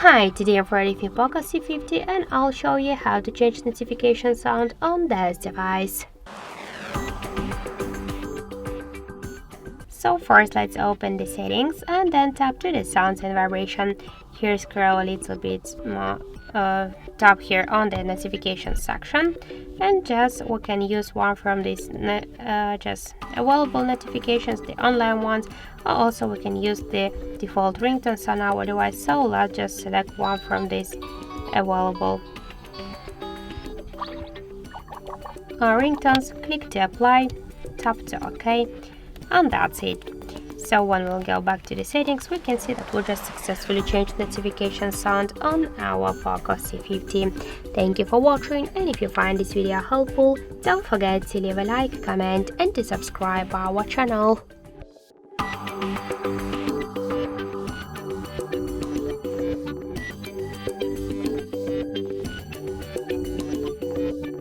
Hi, today I'm ready for POCO C50 and I'll show you how to change notification sound on this device. So first let's open the settings and then tap to the sounds and vibration. Here scroll a little bit more, tap here on the notification section and we can use one from these just available notifications, the online ones, or also we can use the default ringtones on our device. So let's just select one from these available ringtones, click to apply, tap to OK, and that's it. So when we'll go back to the settings, we can see that we just successfully changed notification sound on our POCO C50. Thank you for watching, and if you find this video helpful, don't forget to leave a like, comment and to subscribe our channel.